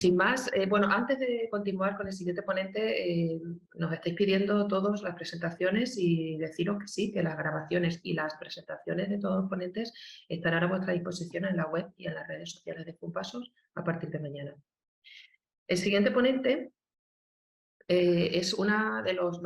Sin más, bueno, antes de continuar con el siguiente ponente, nos estáis pidiendo todos las presentaciones y deciros que sí, que las grabaciones y las presentaciones de todos los ponentes estarán a vuestra disposición en la web y en las redes sociales de FUNPASOS a partir de mañana. El siguiente ponente es uno de los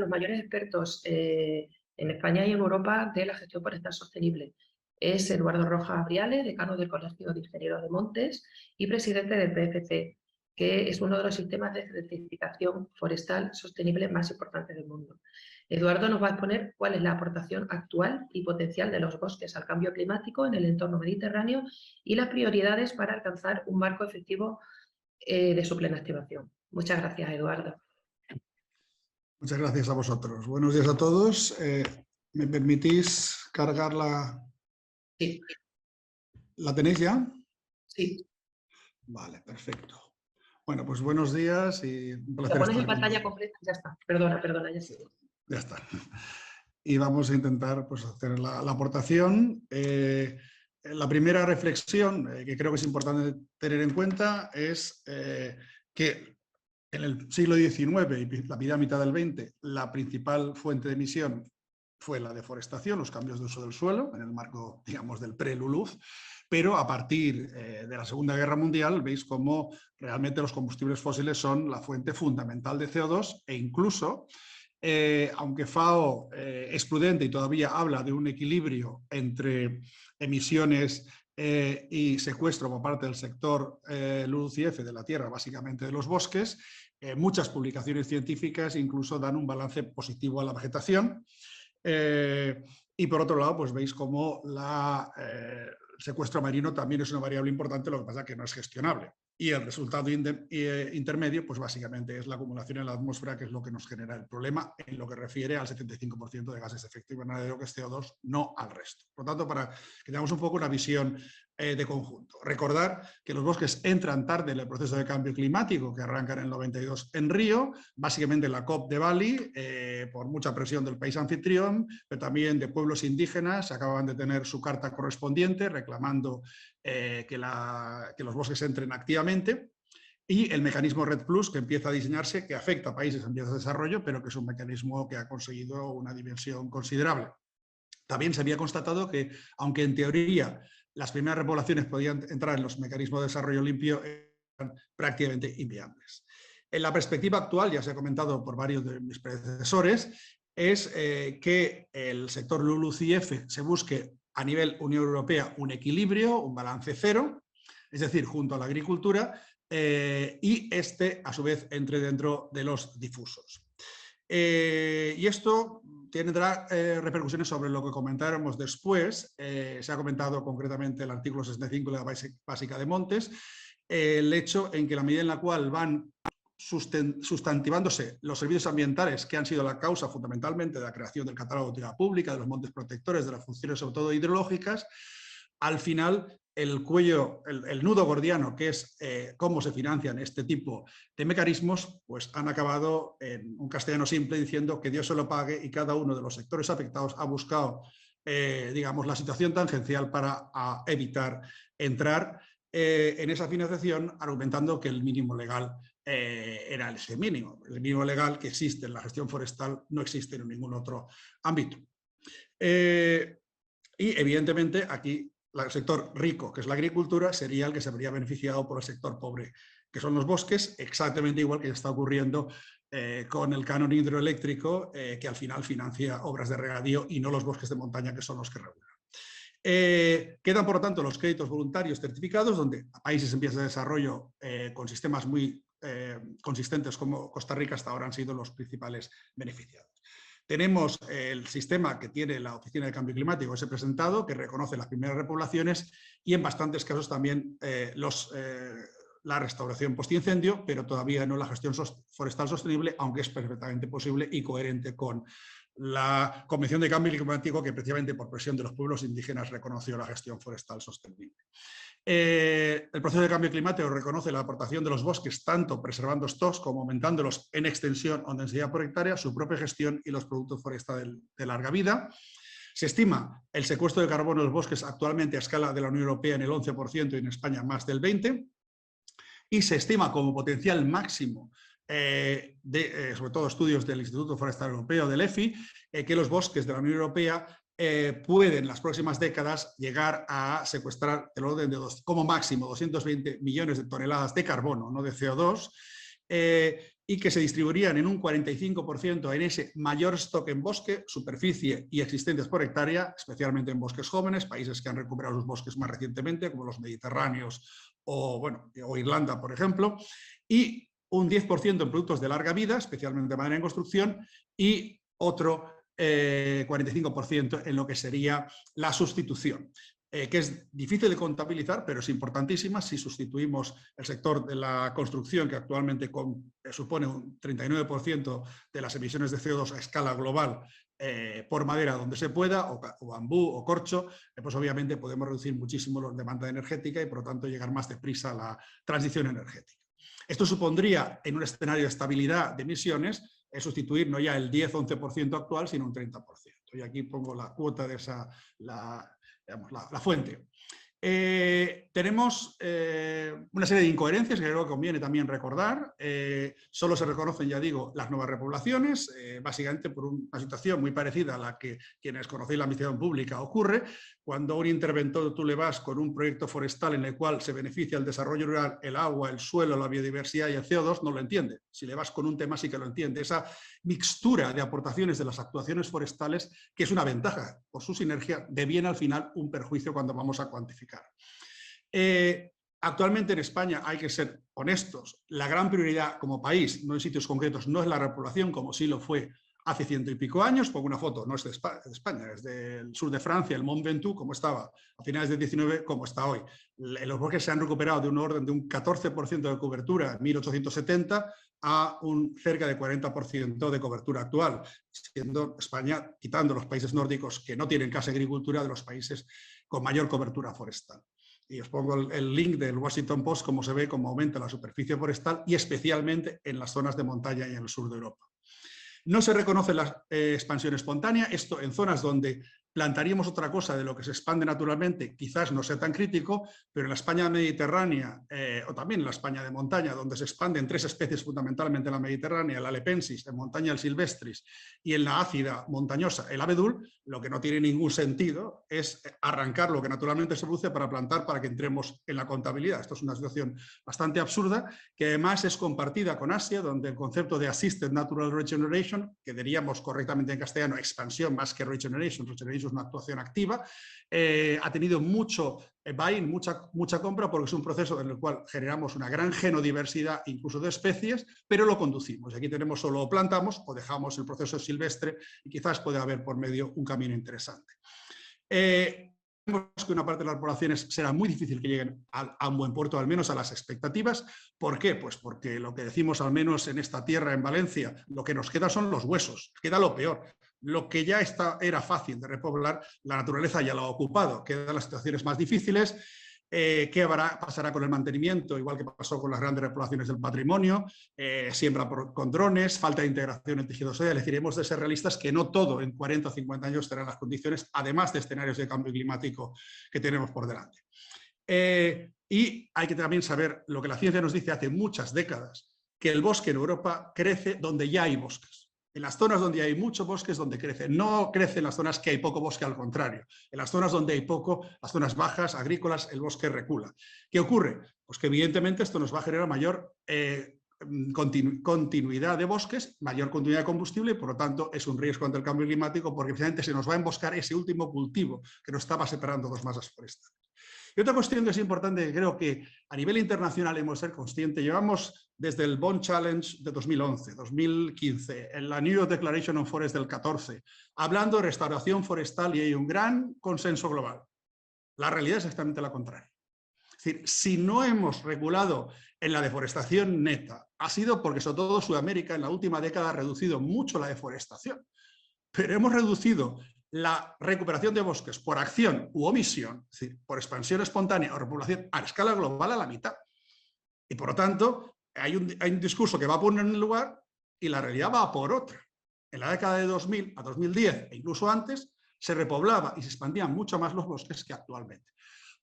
mayores expertos en España y en Europa de la gestión forestal sostenible. Es Eduardo Rojas Abriale, decano del Colegio de Ingenieros de Montes y presidente del PFC, que es uno de los sistemas de certificación forestal sostenible más importantes del mundo. Eduardo nos va a exponer cuál es la aportación actual y potencial de los bosques al cambio climático en el entorno mediterráneo y las prioridades para alcanzar un marco efectivo de su plena activación. Muchas gracias, Eduardo. Muchas gracias a vosotros. Buenos días a todos. ¿Me permitís cargar la...? Sí. ¿La tenéis ya? Sí. Vale, perfecto. Bueno, pues buenos días y un placer. Lo pones en pantalla completa, ya está. Perdona, ya está. Ya está. Y vamos a intentar pues, hacer la aportación. La primera reflexión que creo que es importante tener en cuenta es que en el siglo XIX y la primera mitad del XX, la principal fuente de emisión fue la deforestación, los cambios de uso del suelo, en el marco, digamos, del pre-LULUCF, pero a partir de la Segunda Guerra Mundial veis cómo realmente los combustibles fósiles son la fuente fundamental de CO2 e incluso, aunque FAO es prudente y todavía habla de un equilibrio entre emisiones y secuestro por parte del sector LULUCF de la tierra, básicamente de los bosques, muchas publicaciones científicas incluso dan un balance positivo a la vegetación. Y por otro lado, pues veis cómo el secuestro marino también es una variable importante, lo que pasa es que no es gestionable. Y el resultado intermedio, pues básicamente es la acumulación en la atmósfera, que es lo que nos genera el problema en lo que refiere al 75% de gases de efecto invernadero, que es CO2, no al resto. Por lo tanto, para que tengamos un poco una visión de conjunto. Recordar que los bosques entran tarde en el proceso de cambio climático, que arranca en el 92 en Río, básicamente en la COP de Bali, por mucha presión del país anfitrión, pero también de pueblos indígenas, acababan de tener su carta correspondiente reclamando que los bosques entren activamente, y el mecanismo REDD+, que empieza a diseñarse, que afecta a países en vías de desarrollo, pero que es un mecanismo que ha conseguido una dimensión considerable. También se había constatado que, aunque en teoría las primeras repoblaciones podían entrar en los mecanismos de desarrollo limpio, eran prácticamente inviables. En la perspectiva actual, ya se ha comentado por varios de mis predecesores, es que el sector LULUCF se busque a nivel Unión Europea un equilibrio, un balance cero, es decir, junto a la agricultura, y a su vez entre dentro de los difusos. Y esto tendrá repercusiones sobre lo que comentáramos después. Se ha comentado concretamente el artículo 65 de la Básica de Montes, el hecho en que la medida en la cual van sustantivándose los servicios ambientales, que han sido la causa fundamentalmente de la creación del catálogo de utilidad pública, de los montes protectores, de las funciones sobre todo hidrológicas, al final el nudo gordiano, que es cómo se financian este tipo de mecanismos, pues han acabado en un castellano simple diciendo que Dios se lo pague, y cada uno de los sectores afectados ha buscado, digamos, la situación tangencial para evitar entrar en esa financiación, argumentando que el mínimo legal era ese mínimo. El mínimo legal que existe en la gestión forestal no existe en ningún otro ámbito. Y evidentemente aquí el sector rico, que es la agricultura, sería el que se vería beneficiado por el sector pobre, que son los bosques, exactamente igual que está ocurriendo con el canon hidroeléctrico, que al final financia obras de regadío y no los bosques de montaña, que son los que regulan. Quedan, por lo tanto, los créditos voluntarios certificados, donde países en vías de desarrollo con sistemas muy consistentes como Costa Rica hasta ahora han sido los principales beneficiados. Tenemos el sistema que tiene la Oficina de Cambio Climático, ese presentado, que reconoce las primeras repoblaciones y en bastantes casos también la restauración postincendio, pero todavía no la gestión forestal sostenible, aunque es perfectamente posible y coherente con la Convención de Cambio Climático, que precisamente por presión de los pueblos indígenas reconoció la gestión forestal sostenible. El proceso de cambio climático reconoce la aportación de los bosques, tanto preservando stocks como aumentándolos en extensión o densidad por hectárea, su propia gestión y los productos forestales de larga vida. Se estima el secuestro de carbono en los bosques actualmente a escala de la Unión Europea en el 11% y en España más del 20%. y se estima como potencial máximo, sobre todo estudios del Instituto Forestal Europeo, del EFI, que los bosques de la Unión Europea pueden en las próximas décadas llegar a secuestrar el orden de como máximo 220 millones de toneladas de carbono, no de CO2, y que se distribuirían en un 45% en ese mayor stock en bosque, superficie y existentes por hectárea, especialmente en bosques jóvenes, países que han recuperado sus bosques más recientemente, como los mediterráneos o Irlanda, por ejemplo, y un 10% en productos de larga vida, especialmente madera en construcción, y otro 45% en lo que sería la sustitución, que es difícil de contabilizar, pero es importantísima. Si sustituimos el sector de la construcción, que actualmente supone un 39% de las emisiones de CO2 a escala global, por madera donde se pueda, o bambú o corcho, pues obviamente podemos reducir muchísimo la demanda energética y por lo tanto llegar más deprisa a la transición energética. Esto supondría, en un escenario de estabilidad de emisiones, sustituir no ya el 10-11% actual, sino un 30%. Y aquí pongo la cuota de esa, la fuente. Tenemos una serie de incoherencias que creo que conviene también recordar. Solo se reconocen, ya digo, las nuevas repoblaciones, básicamente por una situación muy parecida a la que quienes conocéis la administración pública ocurre. Cuando a un interventor tú le vas con un proyecto forestal en el cual se beneficia el desarrollo rural, el agua, el suelo, la biodiversidad y el CO2, no lo entiende. Si le vas con un tema sí que lo entiende. Esa mixtura de aportaciones de las actuaciones forestales, que es una ventaja por su sinergia, deviene al final un perjuicio cuando vamos a cuantificar. Actualmente en España, hay que ser honestos, la gran prioridad como país, no en sitios concretos, no es la repoblación como sí lo fue hace 100 y pico años. Pongo una foto, no es de España, es del sur de Francia, el Mont Ventoux, como estaba a finales del 19, como está hoy. Los bosques se han recuperado de un orden de un 14% de cobertura en 1870 a un cerca de 40% de cobertura actual, siendo España, quitando los países nórdicos que no tienen casi agricultura, de los países con mayor cobertura forestal. Y os pongo el link del Washington Post, como se ve cómo aumenta la superficie forestal y especialmente en las zonas de montaña y en el sur de Europa. No se reconoce la expansión espontánea, esto en zonas donde plantaríamos otra cosa de lo que se expande naturalmente, quizás no sea tan crítico, pero en la España mediterránea o también en la España de montaña, donde se expanden 3 especies fundamentalmente en la mediterránea, el alepensis, en montaña el silvestris y en la ácida montañosa el abedul, lo que no tiene ningún sentido es arrancar lo que naturalmente se produce para plantar para que entremos en la contabilidad. Esto es una situación bastante absurda, que además es compartida con Asia, donde el concepto de Assisted Natural Regeneration, que diríamos correctamente en castellano expansión más que regeneration es una actuación activa, ha tenido mucho buy-in, mucha compra, porque es un proceso en el cual generamos una gran genodiversidad, incluso de especies, pero lo conducimos. Aquí tenemos solo o plantamos o dejamos el proceso silvestre y quizás puede haber por medio un camino interesante. Vemos que una parte de las poblaciones será muy difícil que lleguen a un buen puerto, al menos a las expectativas. ¿Por qué? Pues porque lo que decimos, al menos en esta tierra, en Valencia, lo que nos queda son los huesos, queda lo peor. Lo que ya era fácil de repoblar, la naturaleza ya lo ha ocupado, quedan las situaciones más difíciles. ¿Qué pasará con el mantenimiento? Igual que pasó con las grandes repoblaciones del patrimonio, siembra con drones, falta de integración en tejido social. Es decir, hemos de ser realistas que no todo en 40 o 50 años serán las condiciones, además de escenarios de cambio climático que tenemos por delante. Y hay que también saber lo que la ciencia nos dice hace muchas décadas, que el bosque en Europa crece donde ya hay bosques. En las zonas donde hay mucho bosque es donde crece. No crece en las zonas que hay poco bosque, al contrario. En las zonas donde hay poco, las zonas bajas, agrícolas, el bosque recula. ¿Qué ocurre? Pues que evidentemente esto nos va a generar mayor continuidad de bosques, mayor continuidad de combustible y por lo tanto es un riesgo ante el cambio climático, porque precisamente se nos va a emboscar ese último cultivo que nos estaba separando dos masas forestales. Y otra cuestión que es importante, que creo que a nivel internacional hemos de ser conscientes, llevamos desde el Bonn Challenge de 2011, 2015, en la New York Declaration on Forest del 14, hablando de restauración forestal y hay un gran consenso global. La realidad es exactamente la contraria. Es decir, si no hemos regulado en la deforestación neta, ha sido porque sobre todo Sudamérica en la última década ha reducido mucho la deforestación, pero hemos reducido la recuperación de bosques por acción u omisión, es decir, por expansión espontánea o repoblación a escala global a la mitad. Y por lo tanto, hay un discurso que va por un lugar y la realidad va por otra. En la década de 2000 a 2010 e incluso antes, se repoblaba y se expandían mucho más los bosques que actualmente.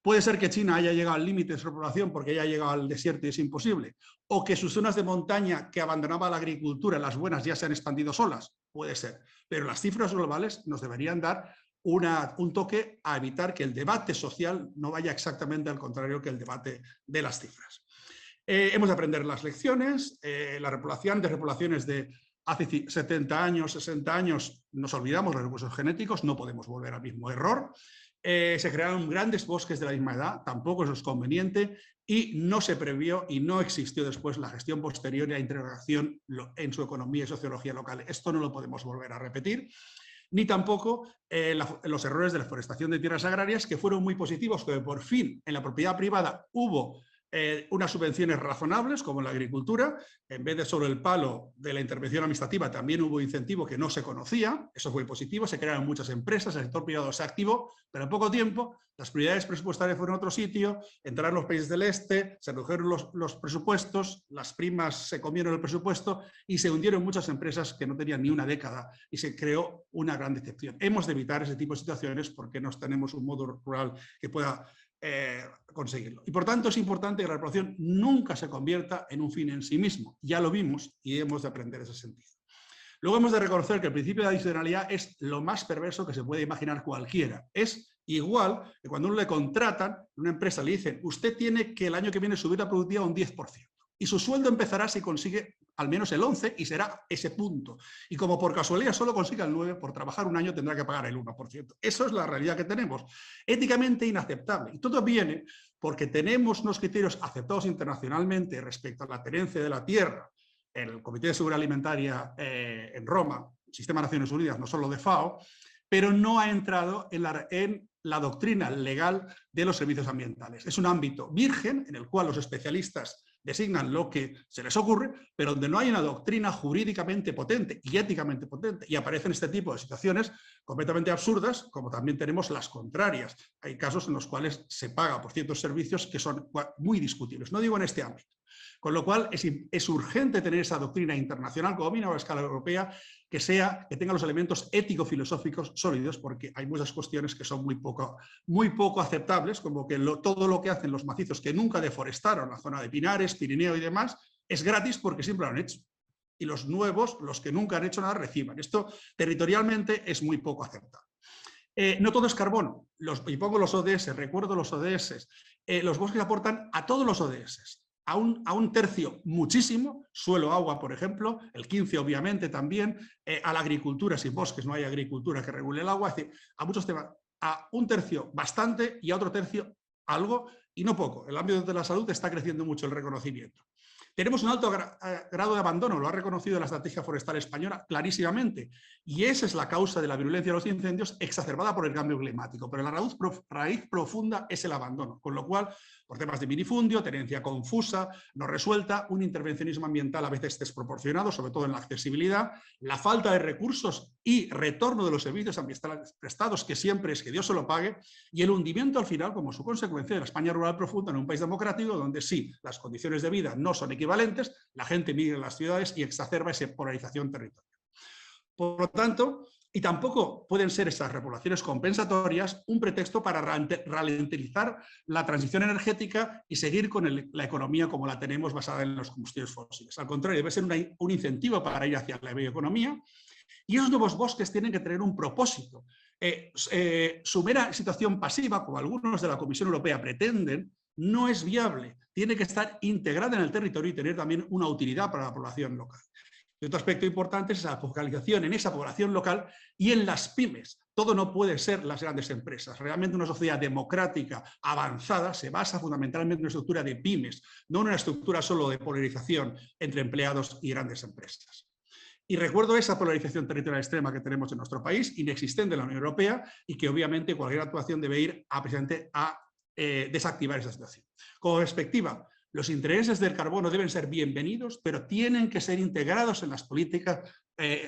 Puede ser que China haya llegado al límite de su población porque haya llegado al desierto y es imposible. O que sus zonas de montaña que abandonaba la agricultura, las buenas, ya se han expandido solas. Puede ser. Pero las cifras globales nos deberían dar un toque a evitar que el debate social no vaya exactamente al contrario que el debate de las cifras. Hemos de aprender las lecciones. La repoblación de repoblaciones de hace 70 años, 60 años, nos olvidamos de los recursos genéticos, no podemos volver al mismo error. Se crearon grandes bosques de la misma edad, tampoco eso es conveniente, y no se previó y no existió después la gestión posterior y la integración en su economía y sociología local. Esto no lo podemos volver a repetir, ni tampoco los errores de la forestación de tierras agrarias, que fueron muy positivos, que por fin en la propiedad privada hubo unas subvenciones razonables, como en la agricultura. En vez de solo el palo de la intervención administrativa, también hubo incentivo que no se conocía. Eso fue positivo, se crearon muchas empresas, el sector privado se activó, pero en poco tiempo las prioridades presupuestarias fueron a otro sitio, entraron los países del este, se redujeron los presupuestos, las primas se comieron el presupuesto y se hundieron muchas empresas que no tenían ni una década y se creó una gran decepción. Hemos de evitar ese tipo de situaciones porque no tenemos un modo rural que pueda conseguirlo. Y por tanto es importante que la repoblación nunca se convierta en un fin en sí mismo. Ya lo vimos y hemos de aprender ese sentido. Luego hemos de reconocer que el principio de adicionalidad es lo más perverso que se puede imaginar cualquiera. Es igual que cuando uno le contratan, en una empresa le dicen, usted tiene que el año que viene subir la productividad un 10%. Y su sueldo empezará si consigue al menos el 11% y será ese punto. Y como por casualidad solo consiga el 9%, por trabajar un año tendrá que pagar el 1%. Eso es la realidad que tenemos. Éticamente inaceptable. Y todo viene porque tenemos unos criterios aceptados internacionalmente respecto a la tenencia de la tierra, el Comité de Seguridad Alimentaria en Roma, Sistema de Naciones Unidas, no solo de FAO, pero no ha entrado en la doctrina legal de los servicios ambientales. Es un ámbito virgen en el cual los especialistas designan lo que se les ocurre, pero donde no hay una doctrina jurídicamente potente y éticamente potente, y aparecen este tipo de situaciones completamente absurdas, como también tenemos las contrarias. Hay casos en los cuales se paga por ciertos servicios que son muy discutibles, no digo en este ámbito. Con lo cual es urgente tener esa doctrina internacional, como mínimo a escala europea, que tenga los elementos ético-filosóficos sólidos, porque hay muchas cuestiones que son muy poco aceptables, como que todo lo que hacen los macizos que nunca deforestaron la zona de Pinares, Pirineo y demás, es gratis porque siempre lo han hecho. Y los nuevos, los que nunca han hecho nada, reciban. Esto territorialmente es muy poco aceptable. No todo es carbono, y pongo los ODS, recuerdo los ODS, los bosques aportan a todos los ODS. A un tercio muchísimo, suelo, agua, por ejemplo, el 15% obviamente también, a la agricultura, sin bosques no hay agricultura que regule el agua, es decir, a muchos temas, a un tercio bastante y a otro tercio algo y no poco. El ámbito de la salud está creciendo mucho el reconocimiento. Tenemos un alto grado de abandono, lo ha reconocido la Estrategia Forestal Española clarísimamente, y esa es la causa de la virulencia de los incendios exacerbada por el cambio climático, pero la raíz profunda es el abandono, con lo cual, por temas de minifundio, tenencia confusa, no resuelta, un intervencionismo ambiental a veces desproporcionado, sobre todo en la accesibilidad, la falta de recursos y retorno de los servicios ambientales prestados, que siempre es que Dios se lo pague, y el hundimiento al final como su consecuencia de la España rural profunda en un país democrático donde sí, las condiciones de vida no son equivalentes, la gente migra a las ciudades y exacerba esa polarización territorial. Por lo tanto, y tampoco pueden ser estas repoblaciones compensatorias un pretexto para ralentizar la transición energética y seguir con la economía como la tenemos basada en los combustibles fósiles. Al contrario, debe ser un incentivo para ir hacia la bioeconomía, y esos nuevos bosques tienen que tener un propósito. Su mera situación pasiva, como algunos de la Comisión Europea pretenden, no es viable. Tiene que estar integrada en el territorio y tener también una utilidad para la población local. Y otro aspecto importante es esa focalización en esa población local y en las pymes. Todo no puede ser las grandes empresas. Realmente una sociedad democrática avanzada se basa fundamentalmente en una estructura de pymes, no en una estructura solo de polarización entre empleados y grandes empresas. Y recuerdo esa polarización territorial extrema que tenemos en nuestro país, inexistente en la Unión Europea, y que obviamente cualquier actuación debe ir precisamente a desactivar esa situación. Como perspectiva, los intereses del carbono deben ser bienvenidos, pero tienen que ser integrados en las políticas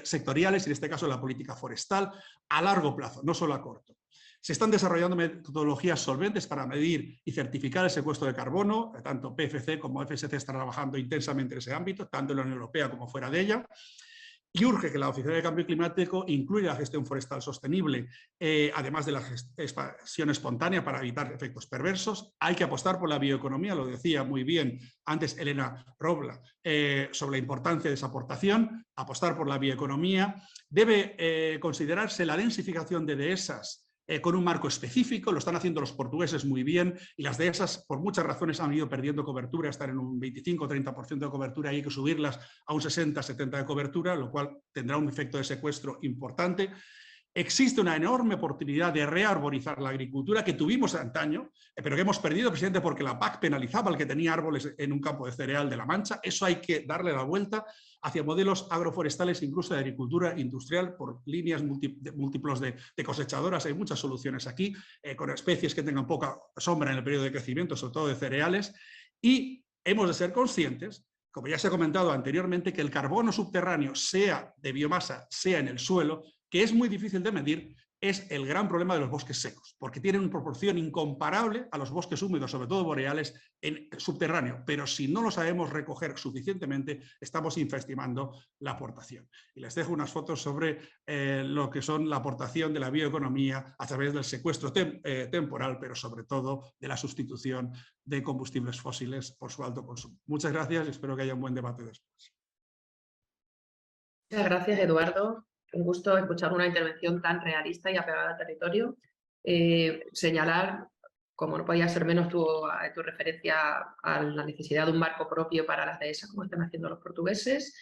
sectoriales, en este caso la política forestal, a largo plazo, no solo a corto. Se están desarrollando metodologías solventes para medir y certificar el secuestro de carbono, tanto PFC como FSC están trabajando intensamente en ese ámbito, tanto en la Unión Europea como fuera de ella. Y urge que la Oficina de Cambio Climático incluya la gestión forestal sostenible, además de la expansión espontánea para evitar efectos perversos. Hay que apostar por la bioeconomía, lo decía muy bien antes Elena Robla, sobre la importancia de esa aportación, apostar por la bioeconomía. Debe considerarse la densificación de dehesas con un marco específico, lo están haciendo los portugueses muy bien, y las dehesas por muchas razones han ido perdiendo cobertura, están en un 25-30% de cobertura y hay que subirlas a un 60-70% de cobertura, lo cual tendrá un efecto de secuestro importante. Existe una enorme oportunidad de rearborizar la agricultura que tuvimos antaño, pero que hemos perdido, presidente, porque la PAC penalizaba al que tenía árboles en un campo de cereal de La Mancha. Eso hay que darle la vuelta hacia modelos agroforestales, incluso de agricultura industrial, por líneas múltiplos de cosechadoras. Hay muchas soluciones aquí, con especies que tengan poca sombra en el periodo de crecimiento, sobre todo de cereales. Y hemos de ser conscientes, como ya se ha comentado anteriormente, que el carbono subterráneo, sea de biomasa, sea en el suelo, que es muy difícil de medir, es el gran problema de los bosques secos, porque tienen una proporción incomparable a los bosques húmedos, sobre todo boreales, en subterráneo. Pero si no lo sabemos recoger suficientemente, estamos infraestimando la aportación. Y les dejo unas fotos sobre lo que son la aportación de la bioeconomía a través del secuestro temporal, pero sobre todo de la sustitución de combustibles fósiles por su alto consumo. Muchas gracias y espero que haya un buen debate después. Muchas gracias, Eduardo. Un gusto escuchar una intervención tan realista y apegada al territorio. Señalar, como no podía ser menos, tu referencia a la necesidad de un marco propio para las dehesas, como están haciendo los portugueses.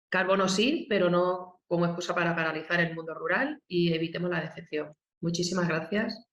Carbono sí, pero no como excusa para paralizar el mundo rural, y evitemos la decepción. Muchísimas gracias.